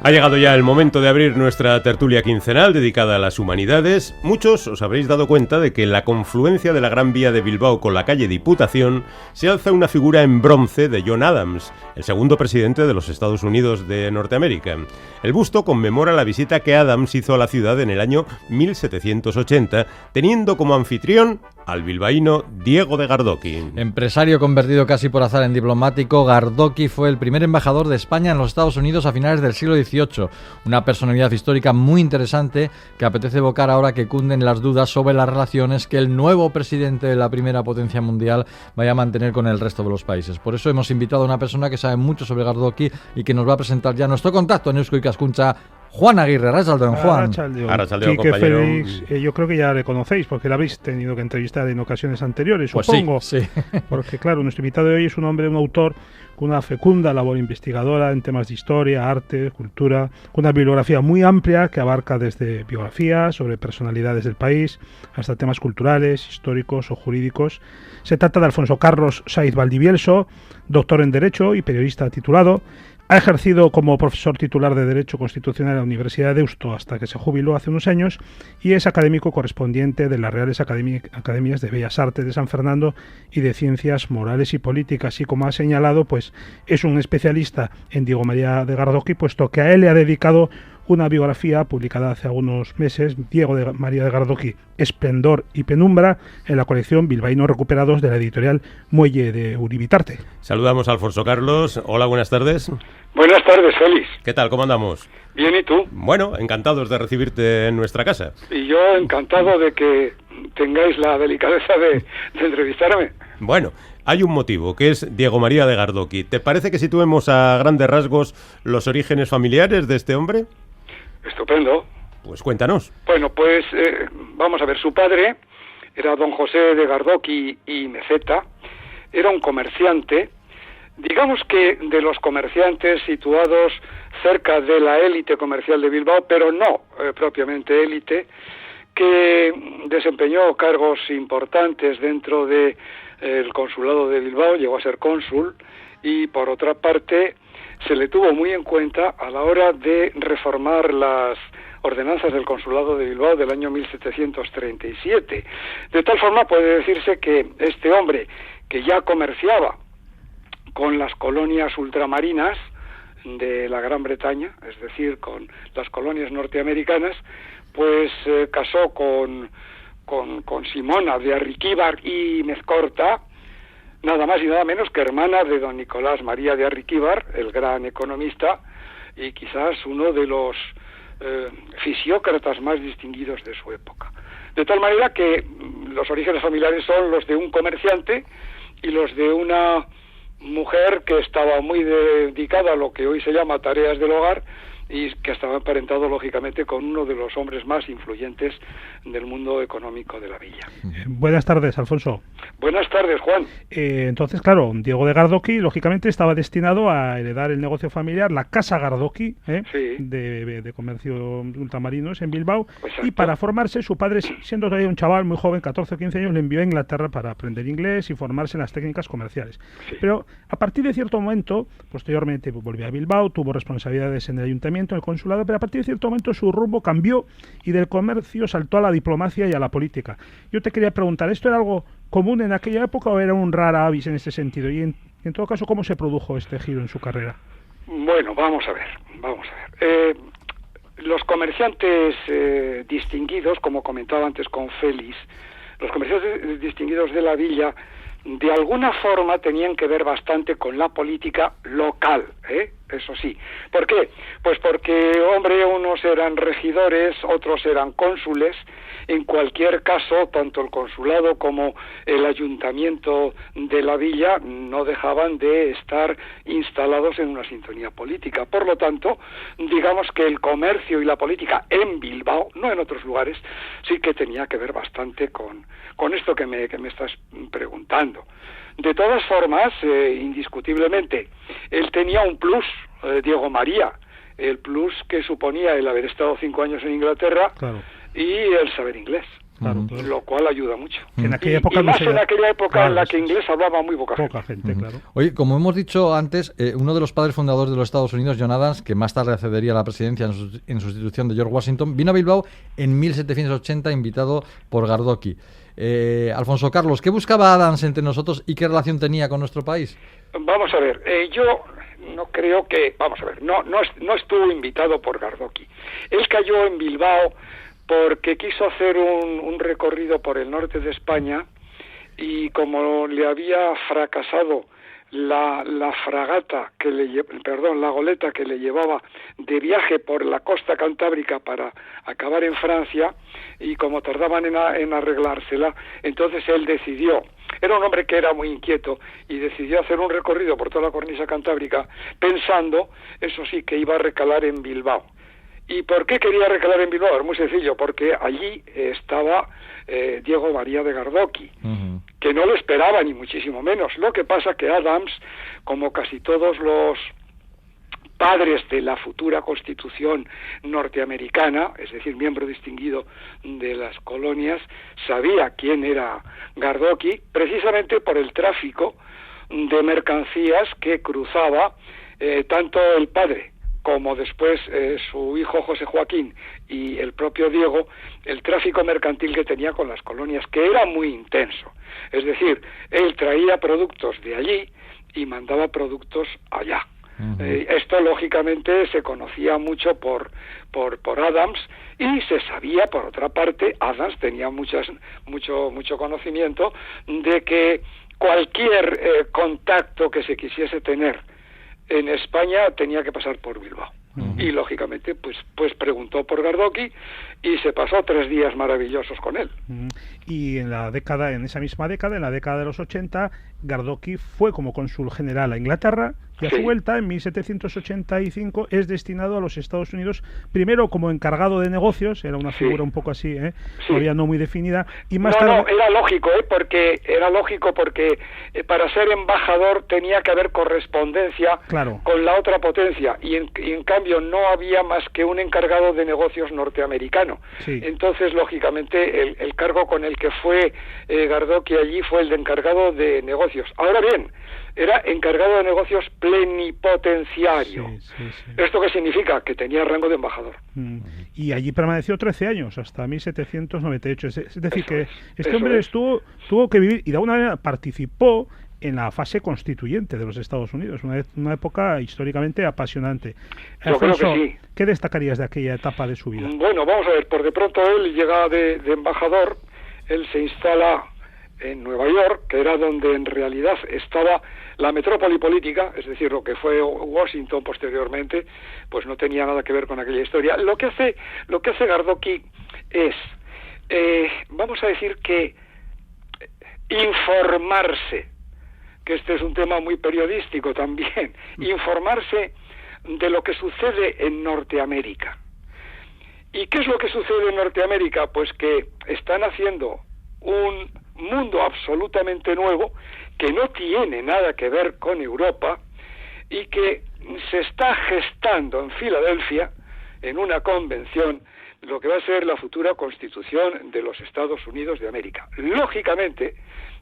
Ha llegado ya el momento de abrir nuestra tertulia quincenal dedicada a las humanidades. Muchos os habréis dado cuenta de que en la confluencia de la Gran Vía de Bilbao con la calle Diputación se alza una figura en bronce de John Adams, el segundo presidente de los Estados Unidos de Norteamérica. El busto conmemora la visita que Adams hizo a la ciudad en el año 1780, teniendo como anfitrión al bilbaíno Diego de Gardoqui. Empresario convertido casi por azar en diplomático, Gardoqui fue el primer embajador de España en los Estados Unidos a finales del siglo XVIII. Una personalidad histórica muy interesante que apetece evocar ahora que cunden las dudas sobre las relaciones que el nuevo presidente de la primera potencia mundial vaya a mantener con el resto de los países. Por eso hemos invitado a una persona que sabe mucho sobre Gardoqui y que nos va a presentar ya nuestro contacto en Eusko Ikaskuntza, Juan Aguirre. Arratsaldeon, Juan. Arratsaldeon, Quique compañero. Félix, yo creo que ya le conocéis porque la habéis tenido que entrevistar en ocasiones anteriores, Pues supongo. sí. Porque claro, nuestro invitado de hoy es un hombre, un autor con una fecunda labor investigadora en temas de historia, arte, cultura, con una bibliografía muy amplia que abarca desde biografías sobre personalidades del país hasta temas culturales, históricos o jurídicos. Se trata de Alfonso Carlos Saiz Valdivielso, doctor en Derecho y periodista titulado. Ha ejercido como profesor titular de Derecho Constitucional en la Universidad de Deusto hasta que se jubiló hace unos años y es académico correspondiente de las Reales Academias de Bellas Artes de San Fernando y de Ciencias Morales y Políticas. Y como ha señalado, pues es un especialista en Diego María de Gardoqui, puesto que a él le ha dedicado una biografía publicada hace algunos meses, Diego de María de Gardoqui, Esplendor y Penumbra, en la colección Bilbaínos Recuperados de la editorial Muelle de Uribitarte. Saludamos a Alfonso Carlos. Hola, buenas tardes. Buenas tardes, Félix. ¿Qué tal? ¿Cómo andamos? Bien, ¿y tú? Bueno, encantados de recibirte en nuestra casa. Y yo encantado de que tengáis la delicadeza de entrevistarme. Bueno, hay un motivo, que es Diego María de Gardoqui. ¿Te parece que situemos a grandes rasgos los orígenes familiares de este hombre? Estupendo. Pues cuéntanos. Bueno, pues vamos a ver, su padre era don José de Gardoqui y Meceta, era un comerciante, digamos que de los comerciantes situados cerca de la élite comercial de Bilbao, pero no propiamente élite, que desempeñó cargos importantes dentro del consulado de Bilbao, llegó a ser cónsul, y por otra parte se le tuvo muy en cuenta a la hora de reformar las ordenanzas del consulado de Bilbao del año 1737. De tal forma puede decirse que este hombre, que ya comerciaba con las colonias ultramarinas de la Gran Bretaña, es decir, con las colonias norteamericanas, pues casó con Simona de Arriquíbar y Mezcorta, nada más y nada menos que hermana de don Nicolás María de Arriquíbar, el gran economista y quizás uno de los fisiócratas más distinguidos de su época. De tal manera que los orígenes familiares son los de un comerciante y los de una mujer que estaba muy dedicada a lo que hoy se llama tareas del hogar y que estaba emparentado lógicamente con uno de los hombres más influyentes del mundo económico de la villa. Buenas tardes, Alfonso. Buenas tardes, Juan. Entonces, claro, Diego de Gardoqui, lógicamente, estaba destinado a heredar el negocio familiar, la Casa Gardoqui, sí, de comercio ultramarinos en Bilbao. Exacto. Y para formarse, su padre, siendo todavía un chaval muy joven, 14 o 15 años, le envió a Inglaterra para aprender inglés y formarse en las técnicas comerciales. Sí. Pero a partir de cierto momento, posteriormente volvió a Bilbao, tuvo responsabilidades en el ayuntamiento, en el consulado, pero a partir de cierto momento su rumbo cambió y del comercio saltó a la diplomacia y a la política. Yo te quería preguntar, ¿esto era algo común en aquella época o era un rara avis en este sentido? Y en todo caso, ¿cómo se produjo este giro en su carrera? Bueno, vamos a ver. Los comerciantes distinguidos, como comentaba antes con Félix, los comerciantes distinguidos de la villa, de alguna forma tenían que ver bastante con la política local, eso sí. ¿Por qué? Pues porque, hombre, unos eran regidores, otros eran cónsules. En cualquier caso, tanto el consulado como el ayuntamiento de la villa no dejaban de estar instalados en una sintonía política. Por lo tanto, digamos que el comercio y la política en Bilbao, no en otros lugares, sí que tenía que ver bastante con esto que me estás preguntando. De todas formas, indiscutiblemente, él tenía un plus, Diego María, el plus que suponía el haber estado 5 años en Inglaterra. Claro. y el saber inglés. Claro. Lo cual ayuda mucho. En aquella época y más en aquella época claro, en la que inglés hablaba muy poca gente. Claro. Oye, como hemos dicho antes, uno de los padres fundadores de los Estados Unidos, John Adams, que más tarde accedería a la presidencia en sustitución de George Washington, vino a Bilbao en 1780 invitado por Gardoqui. Alfonso Carlos, ¿qué buscaba Adams entre nosotros y qué relación tenía con nuestro país? Vamos a ver, yo no creo que... Vamos a ver, no estuvo invitado por Gardoqui. Él cayó en Bilbao porque quiso hacer un recorrido por el norte de España y como le había fracasado la goleta que le llevaba de viaje por la costa cantábrica para acabar en Francia, y como tardaban en arreglársela, entonces él decidió, era un hombre que era muy inquieto, y decidió hacer un recorrido por toda la cornisa cantábrica, pensando, eso sí, que iba a recalar en Bilbao. ¿Y por qué quería recalar en Bilbao? Es muy sencillo, porque allí estaba Diego María de Gardoqui, que no lo esperaba ni muchísimo menos. Lo que pasa que Adams, como casi todos los padres de la futura Constitución norteamericana, es decir, miembro distinguido de las colonias, sabía quién era Gardoqui, precisamente por el tráfico de mercancías que cruzaba tanto el padre como después su hijo José Joaquín y el propio Diego, el tráfico mercantil que tenía con las colonias, que era muy intenso. Es decir, él traía productos de allí y mandaba productos allá. Esto lógicamente se conocía mucho por Adams, y se sabía, por otra parte, Adams tenía mucho conocimiento de que cualquier contacto que se quisiese tener en España tenía que pasar por Bilbao. Y lógicamente pues preguntó por Gardoqui y se pasó 3 días maravillosos con él. Y en esa misma década, en la década de los 80, Gardoqui fue como cónsul general a Inglaterra, y a su vuelta, en 1785, es destinado a los Estados Unidos, primero como encargado de negocios, era una figura un poco así, todavía no muy definida, y más tarde... era lógico, porque para ser embajador tenía que haber correspondencia con la otra potencia, y en cambio no había más que un encargado de negocios norteamericano. Entonces, lógicamente, el cargo con el que fue Gardoqui allí fue el de encargado de negocios. Ahora bien, era encargado de negocios plenipotenciario. ¿Esto qué significa? Que tenía rango de embajador. Y allí permaneció 13 años, hasta 1798. Es decir, que este hombre tuvo que vivir, y de alguna manera participó en la fase constituyente de los Estados Unidos, una época históricamente apasionante. Alfonso, yo creo que sí. ¿Qué destacarías de aquella etapa de su vida? Bueno, vamos a ver, por de pronto él llega de embajador, él se instala en Nueva York, que era donde en realidad estaba la metrópoli política, es decir, lo que fue Washington posteriormente, pues no tenía nada que ver con aquella historia. Lo que hace Gardoqui es, vamos a decir que informarse, que este es un tema muy periodístico también, informarse de lo que sucede en Norteamérica. ¿Y qué es lo que sucede en Norteamérica? Pues que están haciendo un mundo absolutamente nuevo que no tiene nada que ver con Europa y que se está gestando en Filadelfia, en una convención, lo que va a ser la futura Constitución de los Estados Unidos de América. Lógicamente,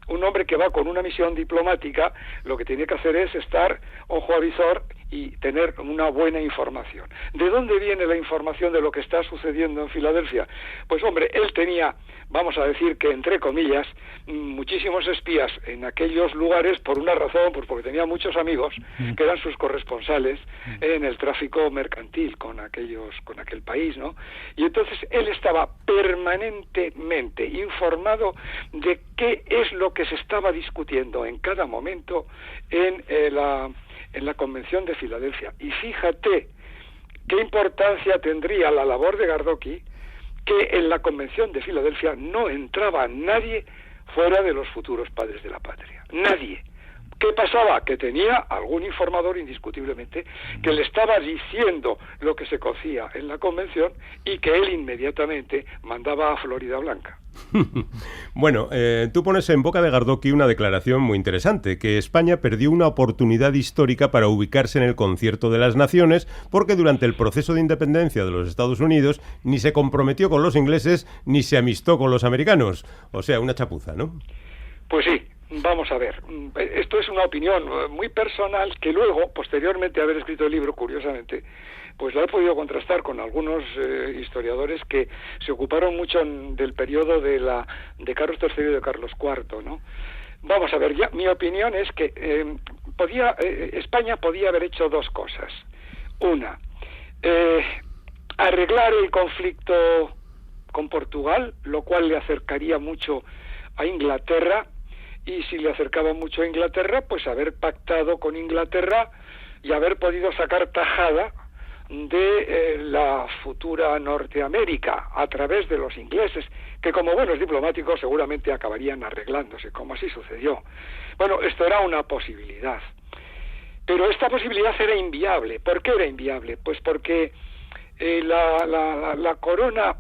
un hombre que va con una misión diplomática, lo que tiene que hacer es estar ojo a visor y tener una buena información. ¿De dónde viene la información de lo que está sucediendo en Filadelfia? Pues hombre, él tenía, vamos a decir que entre comillas, muchísimos espías en aquellos lugares por una razón, pues porque tenía muchos amigos que eran sus corresponsales en el tráfico mercantil con aquel país, ¿no? Y entonces él estaba permanentemente informado de qué es lo que se estaba discutiendo en cada momento en la Convención de Filadelfia. Y fíjate qué importancia tendría la labor de Gardoqui, que en la Convención de Filadelfia no entraba nadie fuera de los futuros padres de la patria. Nadie. ¿Qué pasaba? Que tenía algún informador indiscutiblemente que le estaba diciendo lo que se cocía en la convención y que él inmediatamente mandaba a Florida Blanca. Bueno, tú pones en boca de Gardoqui una declaración muy interesante, que España perdió una oportunidad histórica para ubicarse en el concierto de las naciones, porque durante el proceso de independencia de los Estados Unidos ni se comprometió con los ingleses ni se amistó con los americanos. O sea, una chapuza, ¿no? Pues sí. Vamos a ver, esto es una opinión muy personal que luego, posteriormente a haber escrito el libro, curiosamente, pues la he podido contrastar con algunos historiadores que se ocuparon mucho del periodo de Carlos III y de Carlos IV, ¿no? Vamos a ver, ya mi opinión es que España podía haber hecho dos cosas. Una, arreglar el conflicto con Portugal, lo cual le acercaría mucho a Inglaterra, y si le acercaba mucho a Inglaterra, pues haber pactado con Inglaterra y haber podido sacar tajada de la futura Norteamérica a través de los ingleses, que como buenos diplomáticos seguramente acabarían arreglándose, como así sucedió. Bueno, esto era una posibilidad, pero esta posibilidad era inviable. ¿Por qué era inviable? Pues porque la corona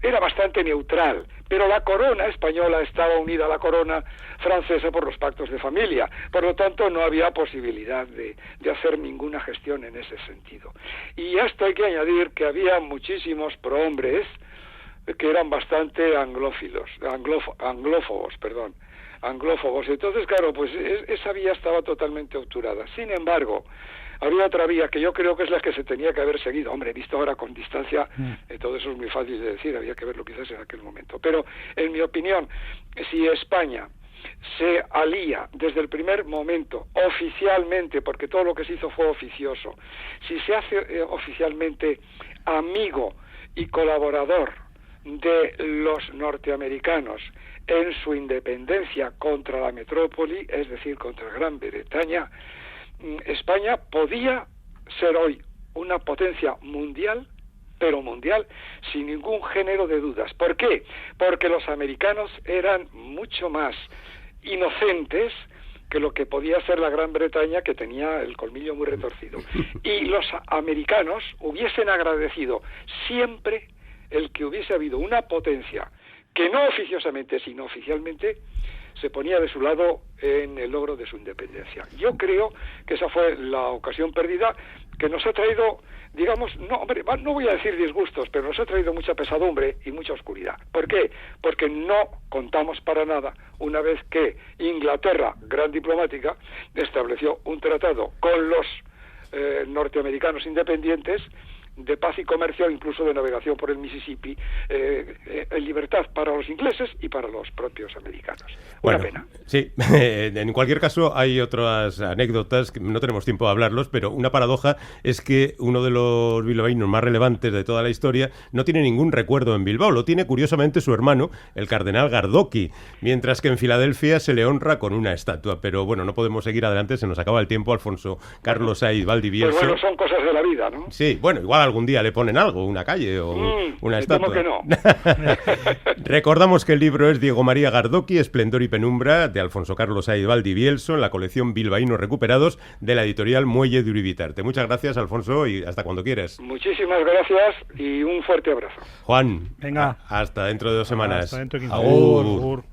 era bastante neutral, pero la corona española estaba unida a la corona francesa por los pactos de familia, por lo tanto no había posibilidad de hacer ninguna gestión en ese sentido. Y a esto hay que añadir que había muchísimos prohombres que eran bastante anglófobos. Entonces, claro, pues esa vía estaba totalmente obturada. Sin embargo, había otra vía que yo creo que es la que se tenía que haber seguido. Hombre, visto ahora con distancia, todo eso es muy fácil de decir, había que verlo quizás en aquel momento. Pero, en mi opinión, si España se alía desde el primer momento, oficialmente, porque todo lo que se hizo fue oficioso, si se hace oficialmente amigo y colaborador de los norteamericanos en su independencia contra la metrópoli, es decir, contra Gran Bretaña, España podía ser hoy una potencia mundial, pero mundial sin ningún género de dudas. ¿Por qué? Porque los americanos eran mucho más inocentes que lo que podía ser la Gran Bretaña, que tenía el colmillo muy retorcido. Y los americanos hubiesen agradecido siempre el que hubiese habido una potencia que no oficiosamente, sino oficialmente, se ponía de su lado en el logro de su independencia. Yo creo que esa fue la ocasión perdida que nos ha traído, digamos, no voy a decir disgustos, pero nos ha traído mucha pesadumbre y mucha oscuridad. ¿Por qué? Porque no contamos para nada una vez que Inglaterra, gran diplomática, estableció un tratado con los norteamericanos independientes de paz y comercio, incluso de navegación por el Mississippi, en libertad para los ingleses y para los propios americanos. Una pena. Sí, en cualquier caso hay otras anécdotas, que no tenemos tiempo de hablarlos, pero una paradoja es que uno de los bilbaínos más relevantes de toda la historia no tiene ningún recuerdo en Bilbao, lo tiene curiosamente su hermano, el cardenal Gardoqui, mientras que en Filadelfia se le honra con una estatua. Pero bueno, no podemos seguir adelante, se nos acaba el tiempo. Alfonso Carlos Saiz Valdivieso. Pues bueno, son cosas de la vida, ¿no? Sí, bueno, igual algún día le ponen algo, una calle o una estatua. Que no. Recordamos que el libro es Diego María Gardoqui, Esplendor y Penumbra, de Alfonso Carlos Saiz Valdivieso, en la colección Bilbaínos Recuperados de la editorial Muelle de Uribitarte. Muchas gracias, Alfonso, y hasta cuando quieras. Muchísimas gracias y un fuerte abrazo. Juan, venga, hasta dentro de 2 semanas. Hasta dentro de 15 Agur. Agur.